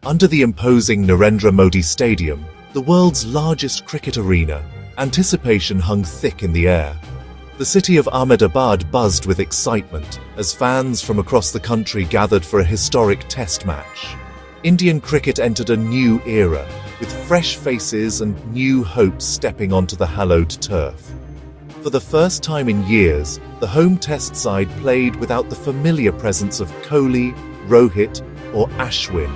Under the imposing Narendra Modi Stadium, the world's largest cricket arena, anticipation hung thick in the air. The city of Ahmedabad buzzed with excitement as fans from across the country gathered for a historic test match. Indian cricket entered a new era, with fresh faces and new hopes stepping onto the hallowed turf. For the first time in years, the home test side played without the familiar presence of Kohli, Rohit, or Ashwin,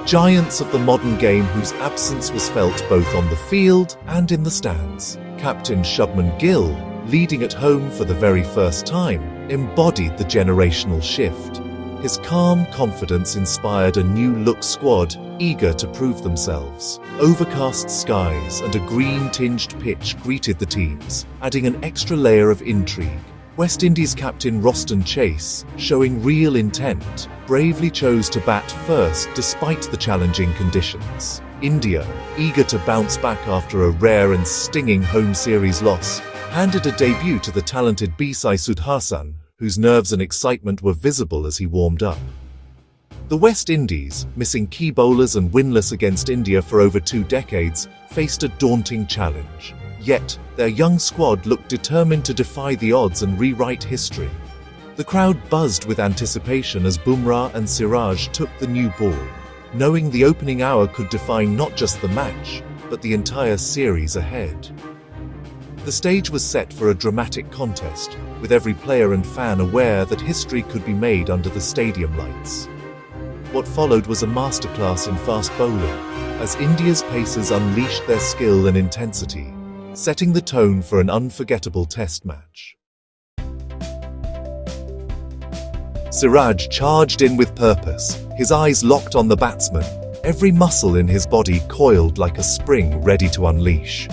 giants of the modern game whose absence was felt both on the field and in the stands. Captain Shubman Gill, leading at home for the very first time, embodied the generational shift. His calm confidence inspired a new-look squad eager to prove themselves. Overcast skies and a green-tinged pitch greeted the teams, adding an extra layer of intrigue. West Indies captain Roston, showing real intent, bravely chose to bat first despite the challenging conditions. India, eager to bounce back after a rare and stinging home series loss, handed a debut to the talented Sudhasan, whose nerves and excitement were visible as he warmed up. The West Indies, missing key bowlers and winless against India for over 2 decades, faced a daunting challenge. Yet, their young squad looked determined to defy the odds and rewrite history. The crowd buzzed with anticipation as Bumrah and Siraj took the new ball, knowing the opening hour could define not just the match, but the entire series ahead. The stage was set for a dramatic contest, with every player and fan aware that history could be made under the stadium lights. What followed was a masterclass in fast bowling, as India's pacers unleashed their skill and intensity, setting the tone for an unforgettable test match. Siraj charged in with purpose, his eyes locked on the batsman, every muscle in his body coiled like a spring ready to unleash.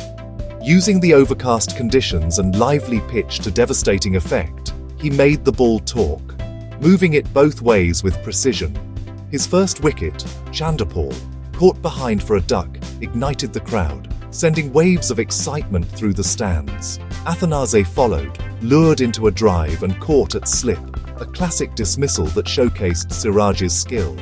Using the overcast conditions and lively pitch to devastating effect, he made the ball talk, moving it both ways with precision. His first wicket, Chanderpaul, caught behind for a duck, ignited the crowd, sending waves of excitement through the stands. Athanase followed, lured into a drive and caught at slip, a classic dismissal that showcased Siraj's skill.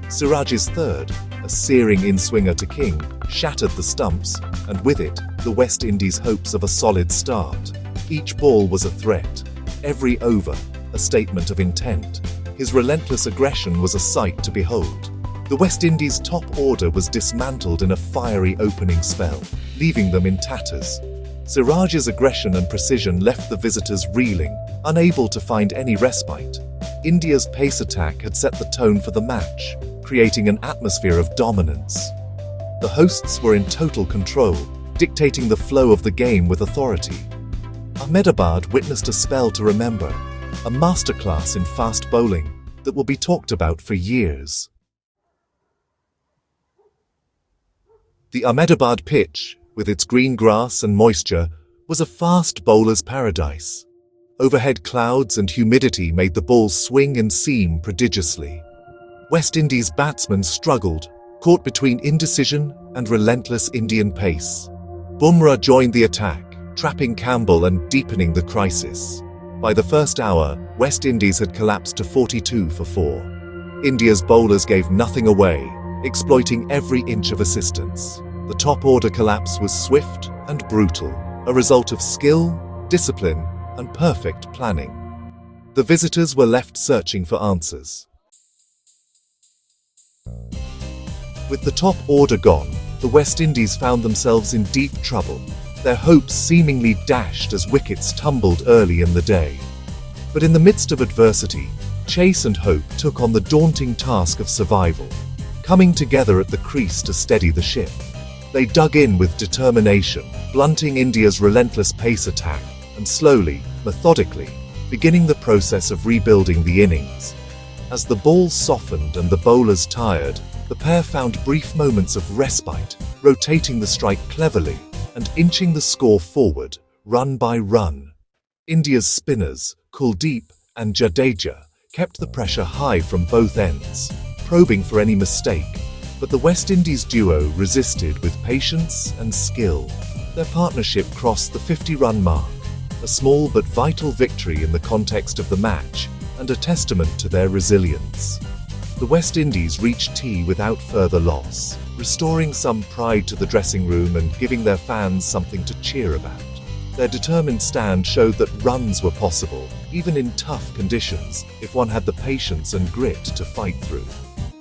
Siraj's third, a searing in-swinger to King, shattered the stumps, and with it, the West Indies' hopes of a solid start. Each ball was a threat, every over a statement of intent. His relentless aggression was a sight to behold. The West Indies' top order was dismantled in a fiery opening spell, leaving them in tatters. Siraj's aggression and precision left the visitors reeling, unable to find any respite. India's pace attack had set the tone for the match, creating an atmosphere of dominance. The hosts were in total control, dictating the flow of the game with authority. Ahmedabad witnessed a spell to remember, a masterclass in fast bowling that will be talked about for years. The Ahmedabad pitch, with its green grass and moisture, was a fast bowler's paradise. Overhead clouds and humidity made the ball swing and seam prodigiously. West Indies batsmen struggled, caught between indecision and relentless Indian pace. Bumrah joined the attack, trapping Campbell and deepening the crisis. By the first hour, West Indies had collapsed to 42 for 4. India's bowlers gave nothing away, exploiting every inch of assistance. The top order collapse was swift and brutal, a result of skill, discipline, and perfect planning. The visitors were left searching for answers. With the top order gone, the West Indies found themselves in deep trouble, their hopes seemingly dashed as wickets tumbled early in the day. But in the midst of adversity, chase and hope took on the daunting task of survival, coming together at the crease to steady the ship. They dug in with determination, blunting India's relentless pace attack, and slowly, methodically, beginning the process of rebuilding the innings. As the ball softened and the bowlers tired, the pair found brief moments of respite, rotating the strike cleverly and inching the score forward, run by run. India's spinners, Kuldeep and Jadeja, kept the pressure high from both ends, probing for any mistake, but the West Indies duo resisted with patience and skill. Their partnership crossed the 50-run mark, a small but vital victory in the context of the match, and a testament to their resilience. The West Indies reached tea without further loss, restoring some pride to the dressing room and giving their fans something to cheer about. Their determined stand showed that runs were possible, even in tough conditions, if one had the patience and grit to fight through.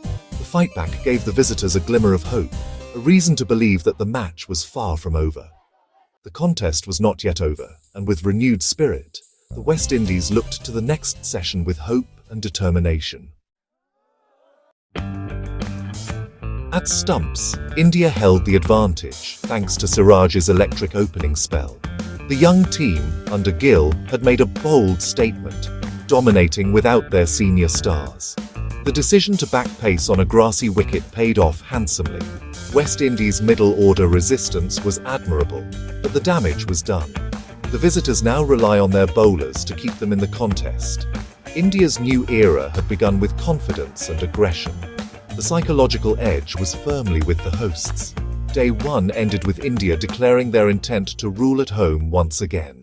The fightback gave the visitors a glimmer of hope, a reason to believe that the match was far from over. The contest was not yet over, and with renewed spirit, the West Indies looked to the next session with hope and determination. At stumps, India held the advantage, thanks to Siraj's electric opening spell. The young team, under Gill, had made a bold statement, dominating without their senior stars. The decision to back pace on a grassy wicket paid off handsomely. West Indies' middle-order resistance was admirable, but the damage was done. The visitors now rely on their bowlers to keep them in the contest. India's new era had begun with confidence and aggression. The psychological edge was firmly with the hosts. Day 1 ended with India declaring their intent to rule at home once again.